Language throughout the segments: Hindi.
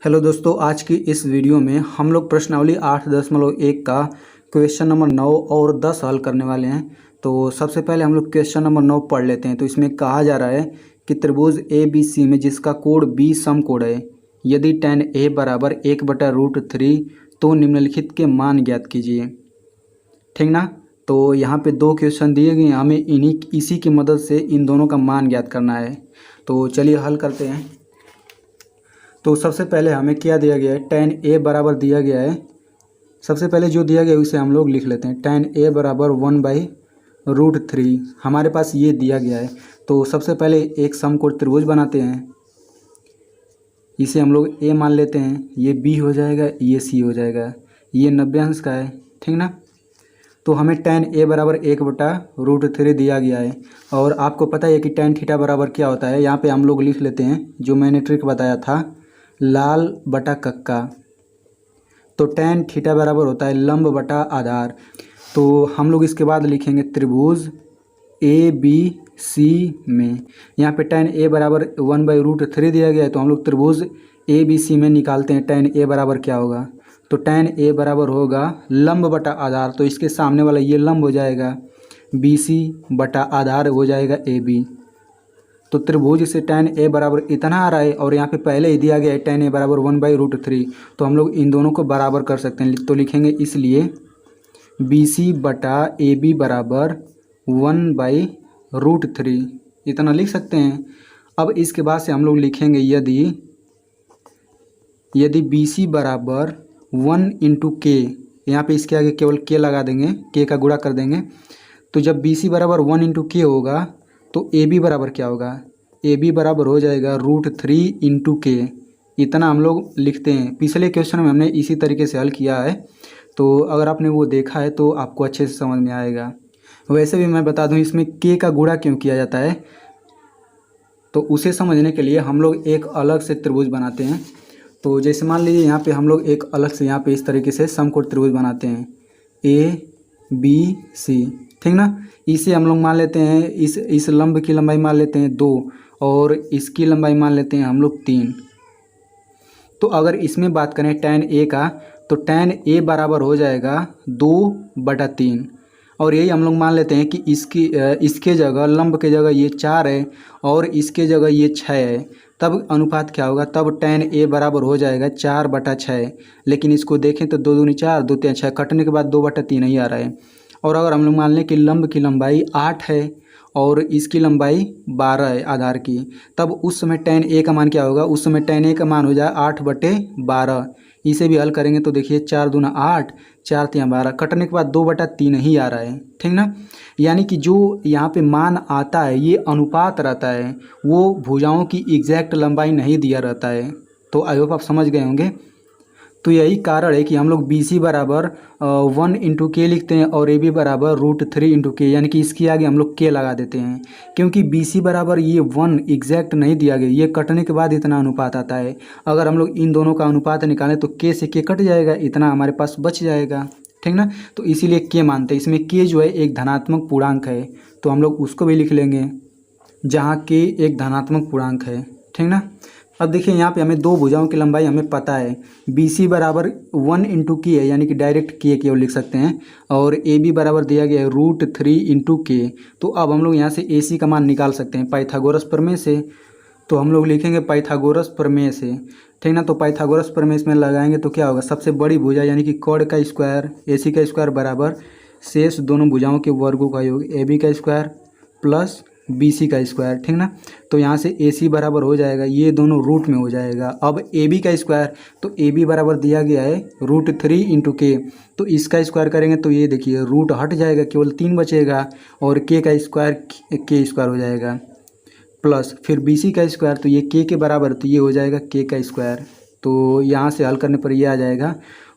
हेलो दोस्तों, आज की इस वीडियो में हम लोग प्रश्नावली 8.1 का क्वेश्चन नंबर 9 और 10 हल करने वाले हैं। तो सबसे पहले हम लोग क्वेश्चन नंबर 9 पढ़ लेते हैं। तो इसमें कहा जा रहा है कि त्रिभुज ए बी सी में जिसका कोण बी समकोण है, यदि tan ए बराबर 1/√3 तो निम्नलिखित के मान ज्ञात कीजिए। ठीक ना। तो यहाँ पे दो क्वेश्चन दिए गए हैं, हमें इसी की मदद से इन दोनों का मान ज्ञात करना है। तो चलिए हल करते हैं। तो सबसे पहले हमें क्या दिया गया है, tan ए बराबर दिया गया है। सबसे पहले जो दिया गया है उसे हम लोग लिख लेते हैं। tan ए बराबर 1/√3 हमारे पास ये दिया गया है। तो सबसे पहले एक समकोण त्रिभुज बनाते हैं, इसे हम लोग ए मान लेते हैं। ये बी हो जाएगा, ये सी हो जाएगा, ये 90 अंश का है। ठीक ना। तो हमें tan ए बराबर 1/√3 दिया गया है। और आपको पता है कि tan थीटा बराबर क्या होता है। यहाँ पे हम लोग लिख लेते हैं जो मैंने ट्रिक बताया था, लाल बटा कक्का। तो tan थीटा बराबर होता है लंब बटा आधार। तो हम लोग इसके बाद लिखेंगे त्रिभुज ए बी सी में, यहाँ पे tan ए बराबर 1/√3 दिया गया है। तो हम लोग त्रिभुज ए बी सी में निकालते हैं tan ए बराबर क्या होगा। तो tan ए बराबर होगा लंब बटा आधार, तो इसके सामने वाला ये लंब हो जाएगा, बी सी बटा आधार हो जाएगा ए बी। तो त्रिभुज से tan ए बराबर इतना आ रहा है और यहाँ पे पहले ही दिया गया है tan ए बराबर 1/√3। तो हम लोग इन दोनों को बराबर कर सकते हैं। तो लिखेंगे इसलिए बी सी बटा ए बी बराबर 1/√3, इतना लिख सकते हैं। अब इसके बाद से हम लोग लिखेंगे यदि बी सी बराबर 1 इंटू के, यहाँ पर इसके आगे केवल के लगा देंगे, के का गुणा कर देंगे। तो जब बी सी बराबर 1 इंटू के होगा तो ए बी बराबर क्या होगा, ए बी बराबर हो जाएगा √3 इंटू के। इतना हम लोग लिखते हैं। पिछले क्वेश्चन में हमने इसी तरीके से हल किया है, तो अगर आपने वो देखा है तो आपको अच्छे से समझ में आएगा। वैसे भी मैं बता दूं इसमें के का गुणा क्यों किया जाता है, तो उसे समझने के लिए हम लोग एक अलग से त्रिभुज बनाते हैं। तो जैसे मान लीजिए यहाँ पे हम लोग एक अलग से यहाँ पे इस तरीके से समकोण त्रिभुज बनाते हैं, ए बी सी। ठीक ना। इसे हम लोग मान लेते हैं, इस लंब की लंबाई मान लेते हैं 2 और इसकी लंबाई मान लेते हैं हम लोग 3। तो अगर इसमें बात करें tan ए का, तो tan ए बराबर हो जाएगा 2/3। और यही हम लोग मान लेते हैं कि इसके जगह, लंब के जगह ये 4 है और इसके जगह ये 6 है। तब अनुपात क्या होगा, तब tan ए बराबर हो जाएगा 4/6। लेकिन इसको देखें तो 2 दूनी 4, 2 3 6, कटने के बाद 2/3 ही आ रहा है। और अगर हम लोग मान लें कि लंब की लंबाई 8 है और इसकी लंबाई 12 है आधार की, तब उस समय tan ए का मान क्या होगा, उस समय tan ए का मान हो जाए 8/12। इसे भी हल करेंगे तो देखिए 4 दूना 8, 4 3 12, कटने के बाद 2/3 ही आ रहा है। ठीक ना। यानी कि जो यहाँ पे मान आता है ये अनुपात रहता है, वो भुजाओं की एग्जैक्ट लंबाई नहीं दिया रहता है। तो आई होप आप समझ गए होंगे। तो यही कारण है कि हम लोग बी सी बराबर 1 इंटू के लिखते हैं और ए बी बराबर √3 इंटू के, यानी कि इसके आगे हम लोग के लगा देते हैं। क्योंकि बी सी बराबर ये 1 एग्जैक्ट नहीं दिया गया, ये कटने के बाद इतना अनुपात आता है। अगर हम लोग इन दोनों का अनुपात निकालें तो के से के कट जाएगा, इतना हमारे पास बच जाएगा। ठीक ना। तो इसीलिए के मानते हैं। इसमें के जो है एक धनात्मक पूर्णांक है, तो हम लोग उसको भी लिख लेंगे जहाँ के एक धनात्मक पूर्णांक है। ठीक ना। अब देखिए यहाँ पे हमें दो भुजाओं की लंबाई हमें पता है, बी सी बराबर 1 इंटू की है, यानी कि डायरेक्ट के केवल लिख सकते हैं। और ए बी बराबर दिया गया है √3 इंटू के। तो अब हम लोग यहाँ से ए सी का मान निकाल सकते हैं पाइथागोरस प्रमेय से। तो हम लोग लिखेंगे पाइथागोरस प्रमेय से। ठीक ना। तो पाइथागोरस प्रमेय इसमें लगाएंगे तो क्या होगा, सबसे बड़ी भुजा यानी कि कोण का स्क्वायर ए सी का स्क्वायर बराबर शेष दोनों भुजाओं के वर्गों का योग ए बी का स्क्वायर प्लस बी सी का स्क्वायर। ठीक ना। तो यहाँ से ए सी बराबर हो जाएगा, ये दोनों रूट में हो जाएगा। अब ए बी का स्क्वायर, तो ए बी बराबर दिया गया है √3 इंटू के। तो इसका स्क्वायर करेंगे तो ये देखिए रूट हट जाएगा, केवल 3 बचेगा और के का स्क्वायर के स्क्वायर हो जाएगा प्लस फिर बी सी का स्क्वायर, तो ये के बराबर, तो ये हो जाएगा के का स्क्वायर। तो यहाँ से हल करने पर ये आ जाएगा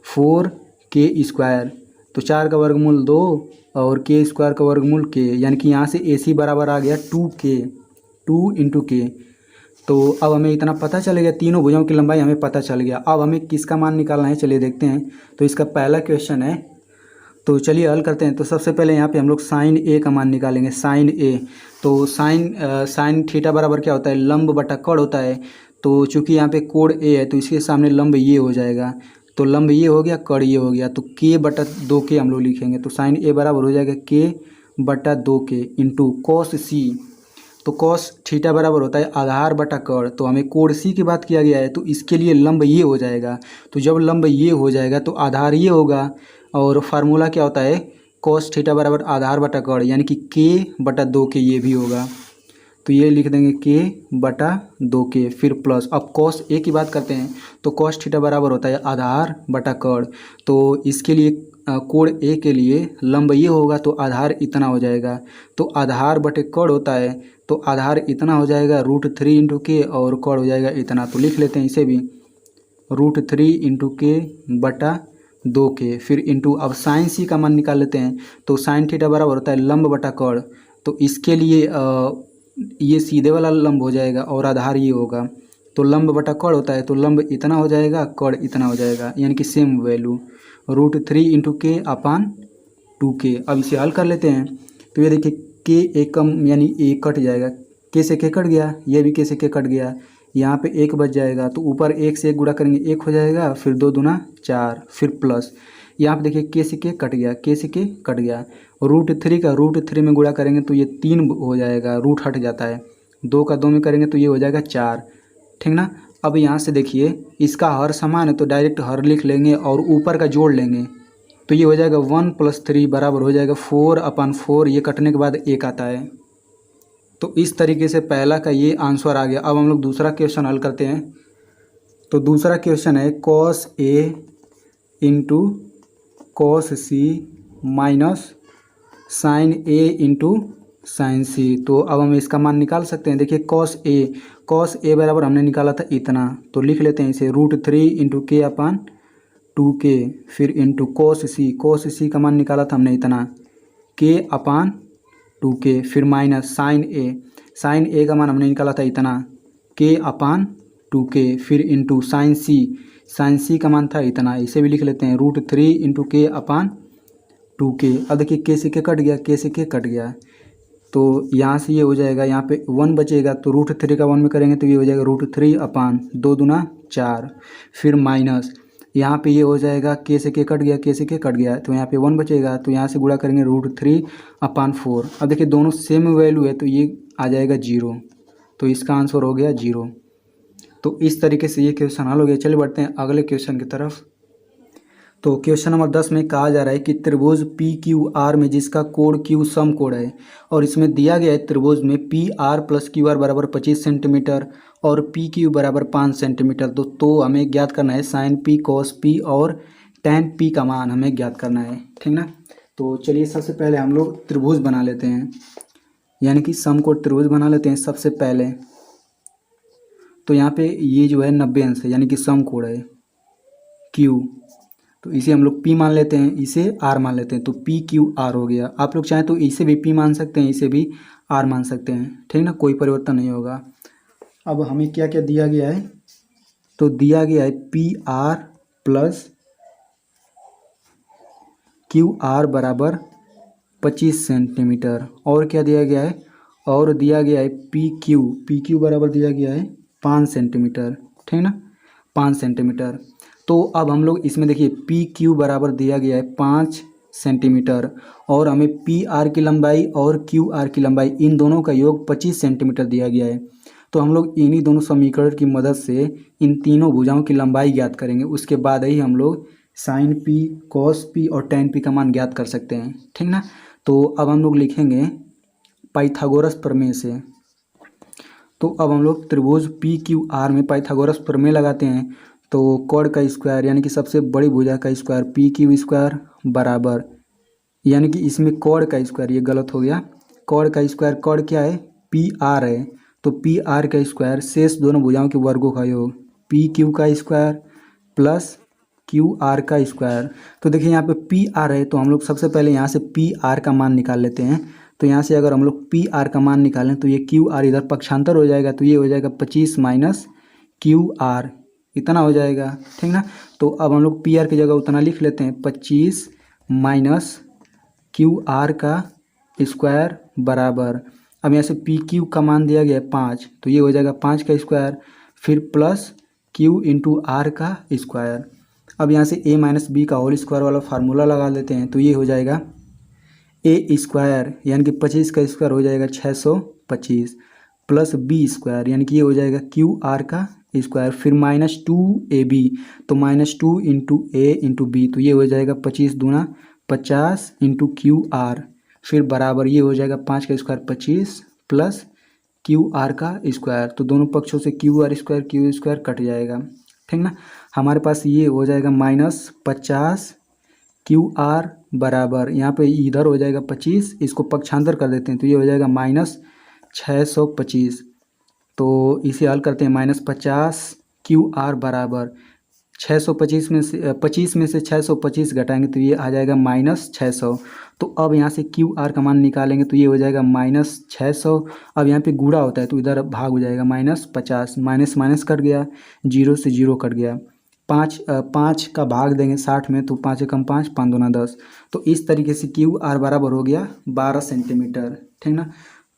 4k स्क्वायर। तो 4 का वर्गमूल 2 और के स्क्वायर का वर्गमूल के, यानी कि यहाँ से ए सी बराबर आ गया 2k, 2 इंटू के। तो अब हमें इतना पता चल गया, तीनों भुजाओं की लंबाई हमें पता चल गया। अब हमें किसका मान निकालना है, चलिए देखते हैं। तो इसका पहला क्वेश्चन है, तो चलिए हल करते हैं। तो सबसे पहले यहाँ पे हम लोग साइन ए का मान निकालेंगे, साइन ए। तो साइन थीटा बराबर क्या होता है, लंब बटा कोण होता है। तो चूँकि यहाँ पे कोण ए है तो इसके सामने लंब ये हो जाएगा, तो लंब ये हो गया, कड़ ये हो गया, तो k बटा 2k हम लोग लिखेंगे। तो साइन ए बराबर हो जाएगा k बटा 2k इंटू कॉस सी। तो कॉस थीटा बराबर होता है आधार बटा कड़, तो हमें कोण सी की बात किया गया है तो इसके लिए लंब ये हो जाएगा। तो जब लंब ये हो जाएगा तो आधार ये होगा, और फार्मूला क्या होता है कॉस थीटा बराबर आधार बटा कड़, यानी कि k बटा 2k ये भी होगा। तो ये लिख देंगे k बटा 2k, फिर प्लस। अब कॉस ए की बात करते हैं तो कॉस थीटा बराबर होता है आधार बटा कड़, तो इसके लिए कोण ए के लिए लंब ये होगा तो आधार इतना हो जाएगा। तो आधार बटे कड़ होता है तो आधार इतना हो जाएगा √3 इंटू के, और कड़ हो जाएगा इतना। तो लिख लेते हैं इसे भी √3 इंटू के बटा 2k, फिर इंटू। अब साइन सी का मान निकाल लेते हैं तो साइन थीटा बराबर होता है लंब बटा कड़, तो इसके लिए ये सीधे वाला लंब हो जाएगा और आधार ये होगा। तो लंब बटा कड़ होता है तो लंब इतना हो जाएगा, कड़ इतना हो जाएगा, यानी कि सेम वैल्यू √3 इंटू के अपान 2k। अब इसे हल कर लेते हैं तो ये देखिए के एकम यानी ए कट जाएगा, के से के कट गया, ये भी के से के कट गया, यहाँ पे एक बच जाएगा। तो ऊपर एक से एक गुणा करेंगे एक हो जाएगा, फिर 2 दूना 4, फिर प्लस। यहाँ पे देखिए के से के कट गया, के से के कट गया। √3 का √3 में गुणा करेंगे तो ये 3 हो जाएगा, रूट हट जाता है। 2 का 2 में करेंगे तो ये हो जाएगा 4, ठीक ना। अब यहाँ से देखिए इसका हर समान है तो डायरेक्ट हर लिख लेंगे और ऊपर का जोड़ लेंगे, तो ये हो जाएगा 1 + 3 बराबर हो जाएगा 4/4। ये कटने के बाद 1 आता है। तो इस तरीके से पहला का ये आंसर आ गया। अब हम लोग दूसरा क्वेश्चन हल करते हैं। तो दूसरा क्वेश्चन है cos A into cos C minus sine A into sine C। तो अब हम इसका मान निकाल सकते हैं। देखिए cos A बराबर हमने निकाला था इतना, तो लिख लेते हैं इसे √3 इंटू के अपान 2k, फिर इंटू cos C का मान निकाला था हमने इतना, k अपान 2k, फिर माइनस साइन A का मान हमने निकाला था इतना, k अपान 2k, फिर इंटू साइन C का मान था इतना, इसे भी लिख लेते हैं √3 इंटू के अपान 2k। अब देखिए k से k कट गया, k से k कट गया, तो यहाँ से ये हो जाएगा, यहाँ पे 1 बचेगा तो √3 का 1 में करेंगे तो ये हो जाएगा √3 अपान 2 दूना 4, फिर माइनस यहाँ पे ये हो जाएगा k से k कट गया, k से k कट गया, तो यहाँ पे 1 बचेगा, तो यहाँ से गुणा करेंगे √3/4। अब देखिए दोनों सेम वैल्यू है तो ये आ जाएगा 0, तो इसका आंसर हो गया 0। तो इस तरीके से ये क्वेश्चन हल हो गया। चलिए बढ़ते हैं अगले क्वेश्चन की तरफ। तो क्वेश्चन नंबर 10 में कहा जा रहा है कि त्रिभुज PQR में जिसका कोण Q समकोण है, और इसमें दिया गया है त्रिभुज में PR + QR बराबर 25 सेंटीमीटर और PQ बराबर 5 सेंटीमीटर। तो हमें ज्ञात करना है साइन P cos P और tan P का मान हमें ज्ञात करना है, ठीक ना। तो चलिए सबसे पहले हम लोग त्रिभुज बना लेते हैं, यानी कि समकोण त्रिभुज बना लेते हैं सबसे पहले। तो यहाँ पे ये जो है 90 अंश है, यानी कि समकोण है Q, तो इसे हम लोग P मान लेते हैं, इसे R मान लेते हैं, तो PQR हो गया। आप लोग चाहें तो इसे भी P मान सकते हैं, इसे भी R मान सकते हैं, ठीक ना, कोई परिवर्तन नहीं होगा। अब हमें क्या क्या दिया गया है, तो दिया गया है PR + QR बराबर 25 सेंटीमीटर, और क्या दिया गया है, और दिया गया है PQ बराबर दिया गया है 5 सेंटीमीटर, ठीक ना, 5 सेंटीमीटर। तो अब हम लोग इसमें देखिए PQ बराबर दिया गया है 5 सेंटीमीटर, और हमें PR की लंबाई और QR की लंबाई इन दोनों का योग 25 सेंटीमीटर दिया गया है। तो हम लोग इन्हीं दोनों समीकरण की मदद से इन तीनों भुजाओं की लंबाई ज्ञात करेंगे, उसके बाद ही हम लोग साइन P cos P और tan P का मान ज्ञात कर सकते हैं, ठीक ना। तो अब हम लोग लिखेंगे पाइथागोरस प्रमेय से। तो अब हम लोग त्रिभुज PQR में पाइथागोरस प्रमेय लगाते हैं। तो कोण का स्क्वायर यानी कि सबसे बड़ी भुजा का स्क्वायर PQ² बराबर, यानी कि इसमें कोण का स्क्वायर, ये गलत हो गया, कोण का स्क्वायर, कोण क्या है PR है, तो PR का स्क्वायर शेष दोनों भुजाओं के वर्गों का योग PQ का स्क्वायर प्लस QR का स्क्वायर। तो देखिए यहाँ पे PR है तो हम लोग सबसे पहले यहाँ से PR का मान निकाल लेते हैं। तो यहाँ से अगर हम लोग PR का मान निकालें तो ये QR इधर पक्षांतर हो जाएगा, तो ये हो जाएगा 25 माइनस QR, इतना हो जाएगा, ठीक ना। तो अब हम लोग PR की जगह उतना लिख लेते हैं 25 माइनस QR का स्क्वायर बराबर, अब यहाँ से PQ का मान दिया गया है 5, तो ये हो जाएगा 5 का स्क्वायर, फिर प्लस क्यू इंटू आर का स्क्वायर। अब यहाँ से ए माइनस बी का होल स्क्वायर वाला फार्मूला लगा लेते हैं। तो ये हो जाएगा ए स्क्वायर यानी कि 25 का स्क्वायर हो जाएगा 625 प्लस बी स्क्वायर यानी कि ये हो जाएगा क्यू आर का स्क्वायर, फिर -2ab तो -2 इंटू ए इंटू बी तो ये हो जाएगा 25 दूना 50 इंटू क्यू आर, फिर बराबर ये हो जाएगा 5 का स्क्वायर 25 प्लस क्यू आर का स्क्वायर। तो दोनों पक्षों से क्यू स्क्वायर कट जाएगा, ठीक ना। हमारे पास ये हो जाएगा -50 क्यू आर बराबर यहाँ पे इधर हो जाएगा 25, इसको पक्षांतर कर देते हैं तो ये हो जाएगा -625। तो इसे हल करते हैं -50 क्यू आर बराबर 625 में से 25 में से 625 घटाएंगे तो ये आ जाएगा -600। तो अब यहाँ से क्यू आर का मान निकालेंगे तो ये हो जाएगा -600। अब यहाँ पे गुणा होता है तो इधर भाग हो जाएगा -50, माइनस माइनस कट गया, 0 से 0 कट गया। 5 का भाग देंगे 60 में तो 5 एकम 5, 5 दूना 10। तो इस तरीके से क्यू आर बराबर हो गया 12 सेंटीमीटर, ठीक ना।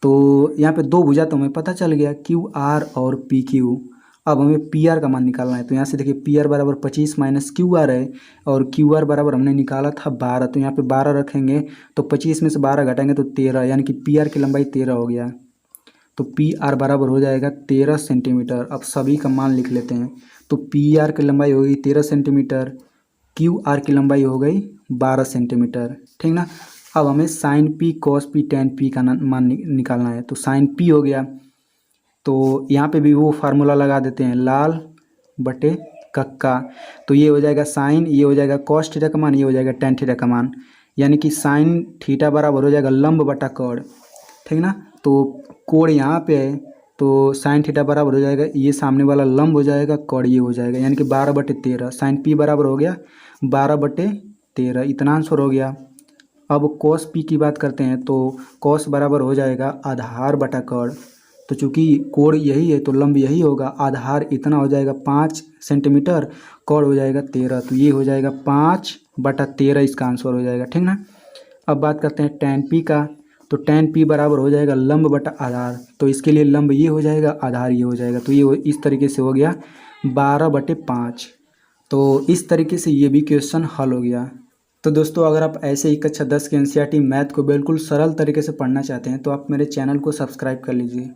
तो यहाँ पे दो भुजा तो हमें पता चल गया क्यू आर और पी क्यू। अब हमें पी आर का मान निकालना है। तो यहाँ से देखिए पी आर बराबर 25 माइनस क्यू आर है और क्यू आर बराबर हमने निकाला था 12, तो यहाँ पे 12 रखेंगे तो 25 में से 12 घटाएंगे तो 13 यानी कि पी आर की लंबाई 13 हो गया। तो पी आर बराबर हो जाएगा 13 सेंटीमीटर। अब सभी का मान लिख लेते हैं। तो पी आर की लंबाई हो गई 13 सेंटीमीटर, क्यू आर की लंबाई हो गई 12 सेंटीमीटर, ठीक ना। अब हमें sine P cos P tan P का मान निकालना है। तो साइन पी हो गया तो यहाँ पे भी वो फार्मूला लगा देते हैं, लाल बटे कक्का। तो ये हो जाएगा साइन, ये हो जाएगा कॉस थीटा का मान, ये हो जाएगा टेन थीटा का मान, यानी कि साइन थीटा बराबर हो जाएगा लंब बटा कोण, ठीक ना। तो कोण यहाँ पे है तो साइन थीटा बराबर हो जाएगा ये सामने वाला लंब हो जाएगा, कोण ये हो जाएगा, यानी कि 12/13। साइन पी बराबर हो गया 12/13, इतना आंसर हो गया। अब कॉस पी की बात करते हैं तो कॉस बराबर हो जाएगा आधार बटा कोण। तो चूंकि कोण यही है तो लंब यही होगा, आधार इतना हो जाएगा 5 सेंटीमीटर, कोण हो जाएगा 13, तो ये हो जाएगा 5/13 इसका आंसर हो जाएगा, ठीक ना। अब बात करते हैं टेन पी का। तो टेन पी बराबर हो जाएगा लंब बटा आधार, तो इसके लिए लंब ये हो जाएगा, आधार ये हो जाएगा, तो ये इस तरीके से हो गया 12/5। तो इस तरीके से ये भी क्वेश्चन हल हो गया। तो दोस्तों अगर आप ऐसे ही कक्षा 10 के एनसीईआरटी मैथ को बिल्कुल सरल तरीके से पढ़ना चाहते हैं तो आप मेरे चैनल को सब्सक्राइब कर लीजिए।